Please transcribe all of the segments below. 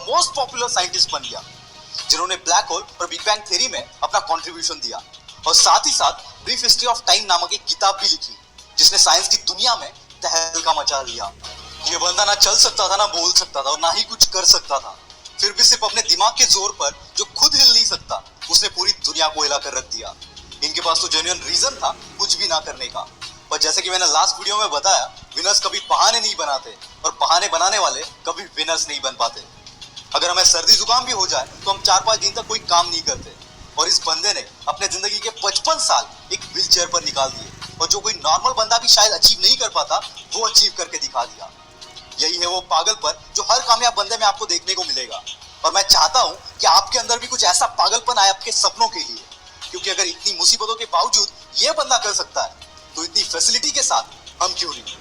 Most popular scientist बन गया, जिन्होंने ब्लैक होल और बिग बैंग थ्योरी में अपना कंट्रीब्यूशन दिया और साथ ही साथ ब्रीफ हिस्ट्री ऑफ टाइम नामक एक किताब भी लिखी, जिसने साइंस की दुनिया में तहलका मचा दिया। ये बंदा ना चल सकता था, ना बोल सकता था और ना ही कुछ कर सकता था, फिर भी सिर्फ अपने दिमाग के जोर पर, जो खुद हिल नहीं सकता, उसने पूरी दुनिया को हिला कर रख दिया। इनके पास तो जेन्युइन रीजन था कुछ भी ना करने का, पर जैसे कि मैंने लास्ट वीडियो में बताया, विनर्स कभी बहाने नहीं बनाते और बहाने बनाने वाले कभी विनर्स नहीं बन पाते। अगर हमें सर्दी जुकाम भी हो जाए तो हम 4-5 दिन तक कोई काम नहीं करते, और इस बंदे ने अपने जिंदगी के 55 साल एक व्हील चेयर पर निकाल दिए, और जो कोई नॉर्मल बंदा भी शायद अचीव नहीं कर पाता, वो अचीव करके दिखा दिया। यही है वो पागलपन जो हर कामयाब बंदे में आपको देखने को मिलेगा, और मैं चाहता हूं कि आपके अंदर भी कुछ ऐसा पागलपन आए आपके सपनों के लिए, क्योंकि अगर इतनी मुसीबतों के बावजूद ये बंदा कर सकता है, तो इतनी फैसिलिटी के साथ हम क्यों नहीं।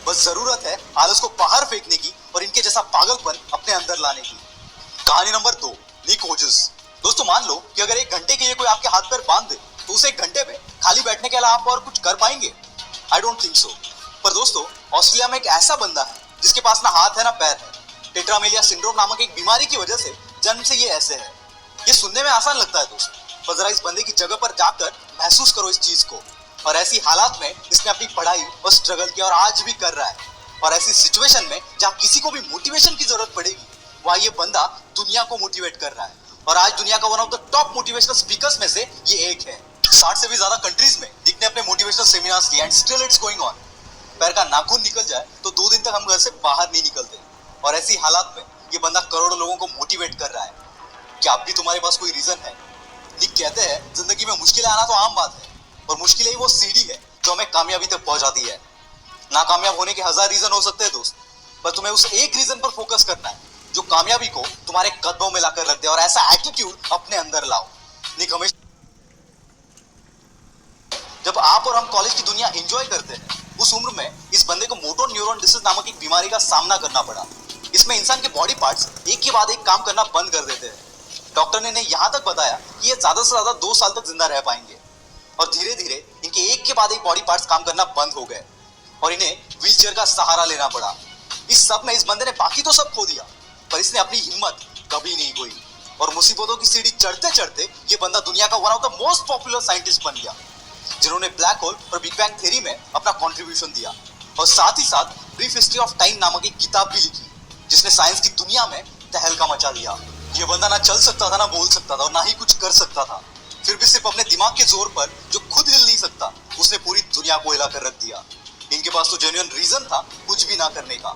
बस जरूरत है आलस को बाहर फेंकने की और इनके जैसा पागलपन अपने अंदर लाने की। कहानी नंबर 2, निक होजस। दोस्तों, मान लो कि अगर 1 घंटे के लिए कोई आपके हाथ पैर बांध दे, तो उसे 1 घंटे में खाली बैठने के अलावा आप और कुछ कर पाएंगे? I don't think so. पर दोस्तों, ऑस्ट्रेलिया में एक ऐसा बंदा है जिसके पास ना हाथ है ना पैर है। टेट्रामेलिया सिंड्रोम नामक एक बीमारी की वजह से जन्म से ये ऐसे है। ये सुनने में आसान लगता है दोस्तों, पर जरा इस बंदे की जगह पर जाकर महसूस करो इस चीज को। और ऐसी हालात में इसने अपनी पढ़ाई और स्ट्रगल किया और आज भी कर रहा है। और ऐसी सिचुएशन में जहाँ किसी को भी मोटिवेशन की जरूरत पड़ेगी, वहाँ ये बंदा दुनिया को मोटिवेट कर रहा है, और आज दुनिया का one of the top motivational speakers में से ये एक है। 60 से भी ज्यादा कंट्रीज में दिखने अपने मोटिवेशनल सेमिनार्स किए, and still it's going on. पैर का नाखून निकल जाए तो 2 दिन तक हम घर से बाहर नहीं निकलते, और ऐसी हालात में ये बंदा करोड़ों लोगों को मोटिवेट कर रहा है। क्या अब भी तुम्हारे पास कोई रीजन है? निक कहते हैं, जिंदगी में मुश्किलें आना तो आम बात है, और मुश्किलें ही वो सीढ़ी है जो हमें कामयाबी तक पहुंचाती है। नाकामयाब होने के 1000 रीजन हो सकते हैं दोस्त, पर तुम्हें उस एक रीजन पर फोकस करना है जो कामयाबी को तुम्हारे कदमों में लाकर रख दे, और ऐसा एटीट्यूड अपने अंदर लाओ। निक हमेशा, जब आप और हम कॉलेज की दुनिया एंजॉय करते हैं, उस उम्र में इस बंदे को मोटो न्यूरॉन डिसीज नामक एक बीमारी का सामना करना पड़ा। इसमें इंसान के बॉडी पार्ट्स एक के बाद एक काम करना बंद कर देते हैं। डॉक्टर ने इन्हें यहाँ तक बताया कि ये ज्यादा से ज्यादा 2 साल तक जिंदा रह पाएंगे, और धीरे धीरे इनके एक के बाद एक बॉडी पार्ट्स काम करना बंद हो गए, और इन्हें व्हीलचेयर का सहारा लेना पड़ा। इस सब में इस बंदे ने बाकी तो सब खो दिया, पर इसने अपनी हिम्मत कभी नहीं खोई, और मुसीबतों की सीढ़ी चढ़ते चढ़ते ये बंदा दुनिया का one of the most popular scientist बन गया, जिन्होंने ब्लैक होल और बिग बैंग थ्योरी में अपना कंट्रीब्यूशन दिया, और साथ ही साथ ब्रीफ हिस्ट्री ऑफ टाइम नामक एक किताब भी लिखी, जिसने साइंस की दुनिया में तहलका मचा दिया। ये बंदा ना चल सकता था, ना बोल सकता था और ना ही कुछ कर सकता था, फिर भी सिर्फ अपने दिमाग के जोर पर, जो खुद हिल नहीं सकता, उसने पूरी दुनिया को हिला कर रख दिया। इनके पास तो जेन्युइन रीजन था कुछ भी ना करने का,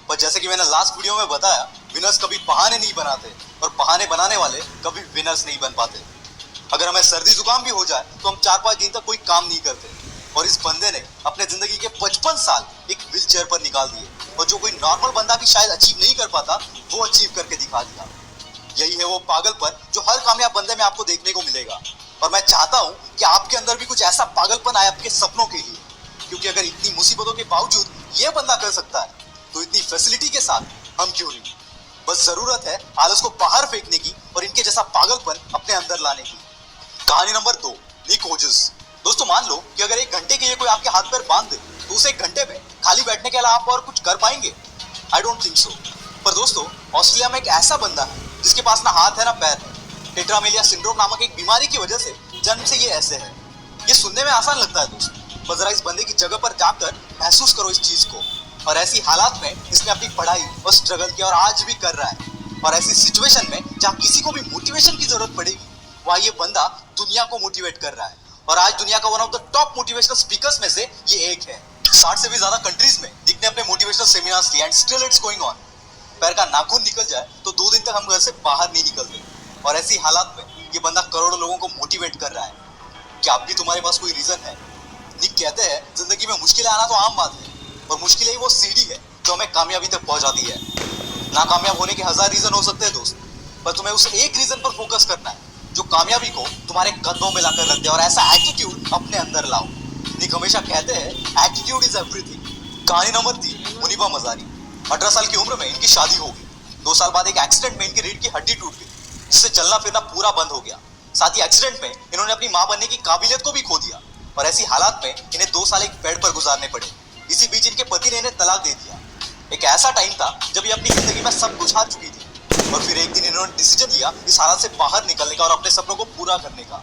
पर जैसे कि मैंने लास्ट वीडियो में बताया, विनर्स कभी बहाने नहीं बनाते और बहाने बनाने वाले कभी विनर्स नहीं बन पाते। अगर हमें सर्दी जुकाम भी हो जाए तो हम 4-5 दिन तक कोई काम नहीं करते, और इस बंदे ने अपने जिंदगी के 55 साल एक व्हील चेयर पर निकाल दिए, और जो कोई नॉर्मल बंदा भी शायद अचीव नहीं कर पाता, वो अचीव करके दिखा दिया। यही है वो पागलपन जो हर कामयाब बंदे में आपको देखने को मिलेगा, और मैं चाहता हूं कि आपके अंदर भी कुछ ऐसा पागलपन आए आपके सपनों के लिए, क्योंकि अगर इतनी मुसीबतों के बावजूद ये बंदा कर सकता है, तो इतनी फैसिलिटी के साथ हम क्यों नहीं। बस जरूरत है आलस को बाहर फेंकने की और इनके जैसा पागलपन अपने अंदर लाने की। कहानी नंबर 2, निक होजस। दोस्तों, मान लो कि अगर 1 घंटे के लिए कोई आपके हाथ पैर बांध दे, तो उसे 1 घंटे में खाली बैठने के अलावा आप और कुछ कर पाएंगे? I don't think so. पर दोस्तों, ऑस्ट्रेलिया में एक ऐसा बंदा है जिसके पास ना हाथ है ना पैर है। टेट्रामेलिया सिंड्रोम नामक एक बीमारी की वजह से जन्म से ये ऐसे है। ये सुनने में आसान लगता है दोस्तों, पर जरा इस बंदे की जगह पर जाकर महसूस करो इस चीज को। और ऐसी हालात में इसने अपनी पढ़ाई और स्ट्रगल किया और आज भी कर रहा है, और ऐसी सिचुएशन में जहाँ किसी को भी मोटिवेशन की जरूरत पड़ेगी, वहाँ ये बंदा दुनिया को मोटिवेट कर रहा है, और आज दुनिया का one of the top motivational speakers में से ये एक है। 60 से भी ज्यादा कंट्रीज में दिखने अपने मोटिवेशनल सेमिनार्स किए, and still it's going on. पैर का नाखून निकल जाए तो 2 दिन तक हम घर से बाहर नहीं निकलते, और ऐसी हालात में ये बंदा करोड़ों लोगों को मोटिवेट कर रहा है। क्या अब भी तुम्हारे पास कोई रीजन है? निक कहते हैं, जिंदगी में मुश्किलें आना तो आम बात है, और मुश्किलें ही वो सीढ़ी है जो हमें कामयाबी तक पहुंचाती है। नाकामयाब होने के 1000 रीजन हो सकते हैं दोस्त, पर तुम्हें उस एक रीजन पर फोकस करना है जो कामयाबी को तुम्हारे कदमों में लाकर रख दे, और ऐसा एटीट्यूड अपने अंदर लाओ। निक हमेशा कहते हैं, एटीट्यूड इज एवरीथिंग। कहानी नंबर 3, मुनीबा मजारी। 18 साल की उम्र में इनकी शादी हो गई। 2 साल बाद एक एक्सीडेंट में इनकी रीढ़ की हड्डी टूट गई, जिससे चलना फिरना पूरा बंद हो गया। साथ ही एक्सीडेंट में इन्होंने अपनी मां बनने की काबिलियत को भी खो दिया, और ऐसी हालात में इन्हें 2 साल एक बेड पर गुजारने पड़े। इसी बीच इनके पति ने इन्हें तलाक दे दिया। एक ऐसा टाइम था जब ये अपनी जिंदगी में सब कुछ हार चुकी थी, और फिर एक दिन इन्होंने डिसीजन लिया इस हालत से बाहर निकलने का और अपने सपनों को पूरा करने का,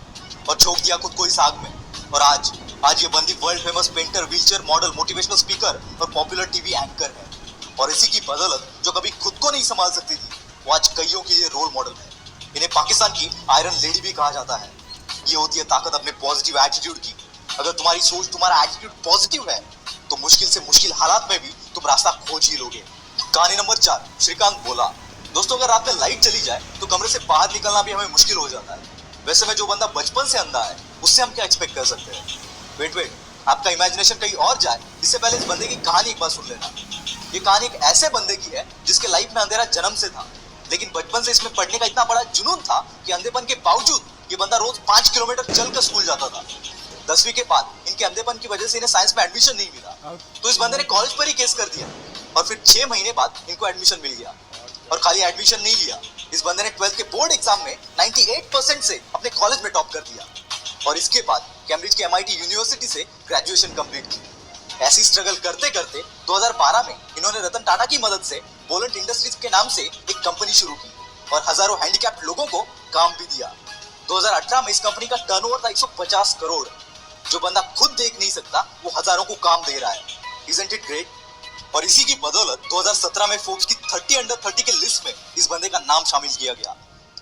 और झोंक दिया खुद को इस आग में। और आज ये बंदी world famous painter, wheelchair model, motivational speaker और पॉपुलर टीवी एंकर है। और इसी की बदौलत जो कभी खुद को नहीं संभाल सकती थी, वो आज कईयों के लिए रोल मॉडल है। इन्हें पाकिस्तान की आयरन लेडी भी कहा जाता है। ये होती है ताकत अपने पॉजिटिव एटीट्यूड की। अगर तुम्हारी सोच, तुम्हारा एटीट्यूड पॉजिटिव है तो मुश्किल से मुश्किल हालात में भी तुम रास्ता खोज ही लोगे। कहानी नंबर 4, श्रीकांत बोला। दोस्तों, अगर रात में लाइट चली जाए तो कमरे से बाहर निकलना भी हमें मुश्किल हो जाता है। वैसे में जो बंदा बचपन से अंधा है, उससे हम क्या एक्सपेक्ट कर सकते हैं? वेट, आपका इमेजिनेशन कहीं और जाए इससे पहले इस बंदे की कहानी एक बार सुन लेना। ये कहानी एक ऐसे बंदे की है जिसके लाइफ में अंधेरा जन्म से था, लेकिन बचपन से इसमें पढ़ने का इतना बड़ा जुनून था कि अंधेपन के बावजूद ये बंदा रोज 5 किलोमीटर चलकर स्कूल जाता था। 10वीं के बाद इनके अंधेपन की वजह से इन्हें साइंस में एडमिशन नहीं मिला, तो इस बंदे ने कॉलेज पर ही केस कर दिया और फिर 6 महीने बाद इनको एडमिशन मिल गया। और खाली एडमिशन नहीं लिया, इस बंदे ने 12th के बोर्ड एग्जाम में 98% से अपने कॉलेज में टॉप कर दिया और इसके बाद कैम्ब्रिज के MIT यूनिवर्सिटी से ग्रेजुएशन कंप्लीट की। ऐसी स्ट्रगल करते करते 2012 में इन्होंने रतन टाटा की मदद से बोलेंट इंडस्ट्रीज के नाम से एक कंपनी शुरू की और हजारों हैंडीकैप्ड लोगों को काम भी दिया। 2018 में इस कंपनी का टर्नओवर था 150 करोड़। जो बंदा खुद देख नहीं सकता वो हजारों को काम दे रहा है। Isn't it great? और इसी की बदौलत 2017 में फोर्ब्स की 30 अंडर 30 के लिस्ट में इस बंदे का नाम शामिल किया गया।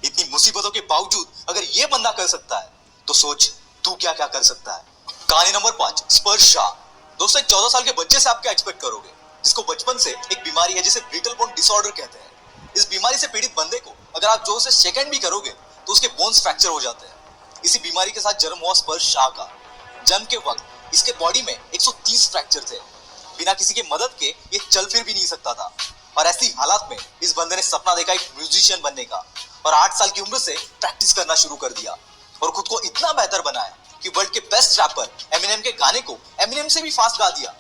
इतनी मुसीबतों के बावजूद अगर ये बंदा कर सकता है तो सोच तू क्या क्या कर सकता है। कहानी नंबर 5, स्पर्श शाह। दोस्तों, एक 14 साल के बच्चे से आप क्या एक्सपेक्ट करोगे, जिसको बचपन से एक बीमारी है जिसे ब्रिटल बोन डिसऑर्डर कहते हैं। इस बीमारी से पीड़ित बंदे को अगर आप जोर से शेक हैंड भी करोगे तो उसके बोन्स फ्रैक्चर हो जाते हैं। इसी बीमारी के साथ जन्म हुआ स्पर्श शाह का। जन्म के वक्त इसके बॉडी में 130 फ्रैक्चर थे। बिना किसी के मदद के ये चल फिर भी नहीं सकता था और ऐसी हालात में इस बंदे ने सपना देखा एक म्यूजिशियन बनने का और 8 साल की उम्र से प्रैक्टिस करना शुरू कर दिया और खुद को इतना बेहतर बनाया कि वर्ल्ड के बेस्ट रैपर एमिनेम के गाने को एमिनेम से भी फास्ट गा दिया।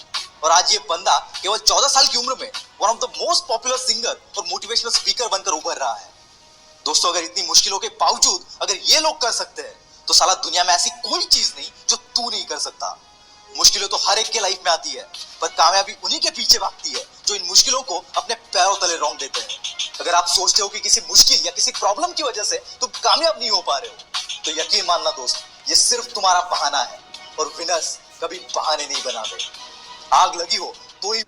और आज ये बंदा केवल 14 साल की उम्र में one of the most popular singer और मोटिवेशनल स्पीकर बनकर उभर रहा है। दोस्तों, अगर इतनी मुश्किलों के बावजूद अगर ये लोग कर सकते हैं तो साला दुनिया में ऐसी कोई चीज नहीं जो तू नहीं कर सकता। मुश्किलें तो हर एक के लाइफ में आती है, पर कामयाबी उन्हीं के पीछे भागती है जो इन मुश्किलों को अपने पैरों तले रौंद देते हैं। अगर आप सोचते हो कि किसी मुश्किल या किसी प्रॉब्लम की वजह से तुम कामयाब नहीं हो पा रहे हो तो यकीन मानना दोस्त, ये सिर्फ तुम्हारा बहाना है और विनर्स कभी बहाने नहीं बनाते। आग लगी हो तो ही